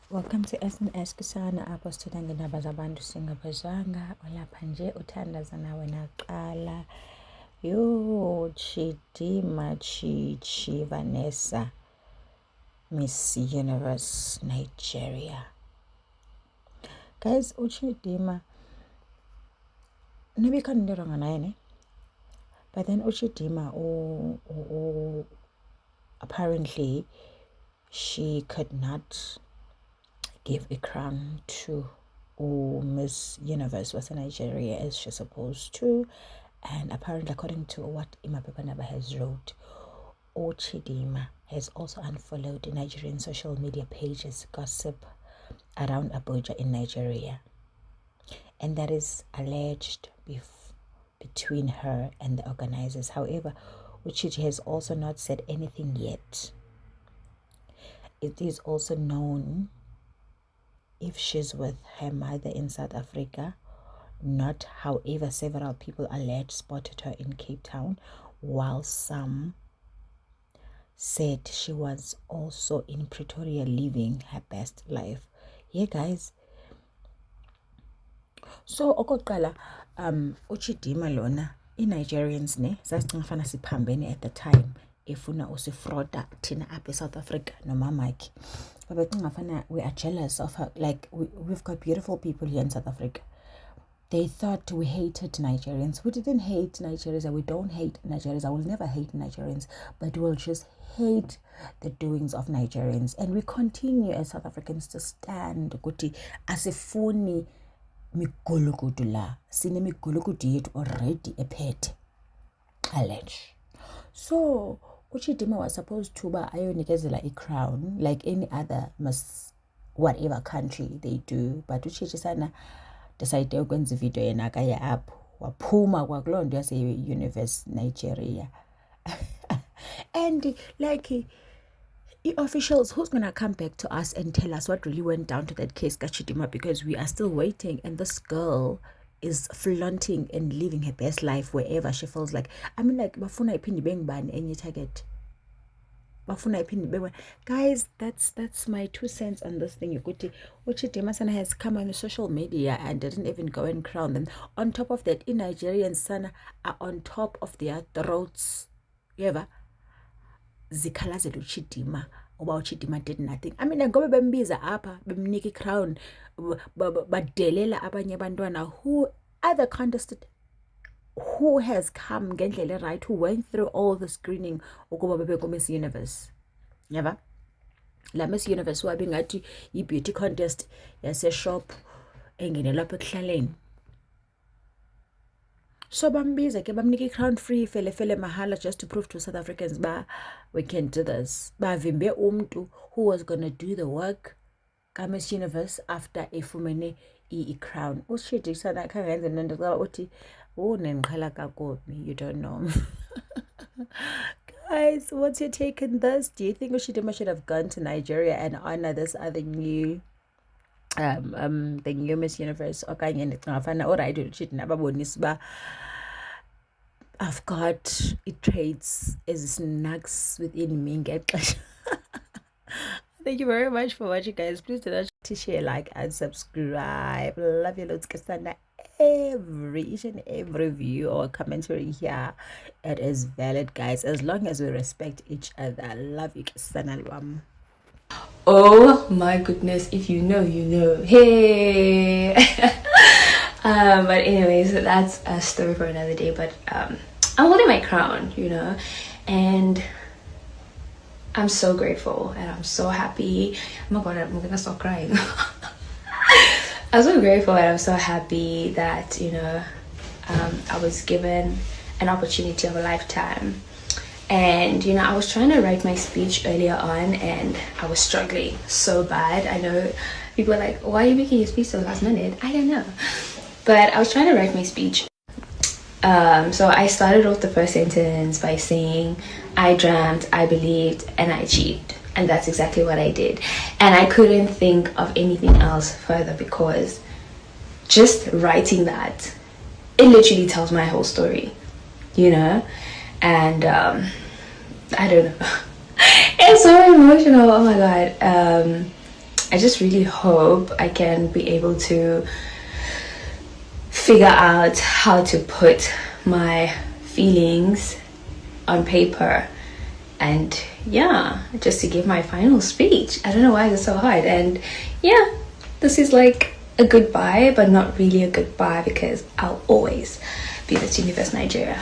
Welcome to SNS Kusana apho sithetha ngeendaba zabantu singabazwanga olapha nje uthandaza nawe naqala. Yho, Chidima Chichi Vanessa, Miss Universe Nigeria. Guys, Uchidima nebikhandiranga naye ne, but then Uchidima apparently she could not give a crown to Miss Universe was in Nigeria as she's supposed to, and apparently according to what Imapepanaba has wrote, Chidima has also unfollowed the Nigerian social media pages gossip around Abuja in Nigeria, and that is alleged between her and the organizers. However, Uchidi has also not said anything yet. It is also known if she's with her mother in South Africa, not. However, several people alleged spotted her in Cape Town, while some said she was also in Pretoria living her best life. Yeah, guys. So okokuqala Uchidima lona i-Nigerians ne sasicinga siphambene at the time efuna usifroda thina apha eSouth Africa nomamakhe. Babecinga we are jealous of her, like we've got beautiful people here in South Africa. They thought we hated Nigerians. We didn't hate Nigerians, and we don't hate Nigerians. I will never hate Nigerians, but we'll just hate the doings of Nigerians. And we continue as South Africans to stand ukuthi asifuni migulukudu la, sine migulukudu yethu already ephethe allege. So Uchidima was supposed to ba ayonikezela a crown like any other whatever country they do, but Uchidi sana decide ukwenza video yena kaya apho waphuma kwakulo nto yase Universe Nigeria. And like officials, who's gonna come back to us and tell us what really went down to that case Kachidima, because we are still waiting, and this girl is flaunting and living her best life wherever she feels like. I mean, like bafuna iphindi bengibani enye target, bafuna iphindi bengibani. Guys, that's my 2 cents on this thing. Ukuthi Uchidima sana has come on social media and didn't even go and crown them. On top of that, in Nigerians sana are on top of their throats. You ever zikhalazela Uchidima uba Uchidima did nothing. I mean, ngoba bembiza apha bemnika crown badelela abanye abantwana who other contested who has come ngendlela right, who went through all the screening ukuba bebe Miss Universe. Yeva la Miss Universe wabe ngathi yi-beauty contest yase shop engene lapha ekuhlaleni. So bambiza ke bamnika crown free fele mahala just to prove to South Africans we can do this. Bavimbe umntu who was gonna do the work ka Miss Universe after efumene i-crown. Ushidi sana khangenze nento xa uthi nenqhala kakubi, you don't know. Guys, what's your take on this? Do you think Uchidima should have gone to Nigeria and honor this other new the new Miss Universe? Okanye ndicingafana alright Uchidima babonisa uba I've got traits as snacks within me ngexesha. Thank you very much for watching, guys. Please do not forget to share, like, and subscribe. Love you loads. Each and every view or commentary here, it is valid, guys, as long as we respect each other. Love you, Kasana. Oh my goodness, if you know, you know. Hey. But anyways, that's a story for another day. But I'm holding my crown, you know, and I'm so grateful and I'm so happy. Oh my god, I'm gonna stop crying. I'm so grateful and I'm so happy that, you know, I was given an opportunity of a lifetime. And, you know, I was trying to write my speech earlier on and I was struggling so bad. I know people are like, why are you making your speech so last minute? I don't know. But I was trying to write my speech. So I started off the first sentence by saying, I dreamt, I believed, and I achieved. And that's exactly what I did. And I couldn't think of anything else further because just writing that, it literally tells my whole story, you know? And I don't know. It's so emotional. Oh my god. I just really hope I can be able to figure out how to put my feelings on paper, and yeah, just to give my final speech. I don't know why it's so hard. And yeah, this is like a goodbye, but not really a goodbye, because I'll always be Miss Universe Nigeria.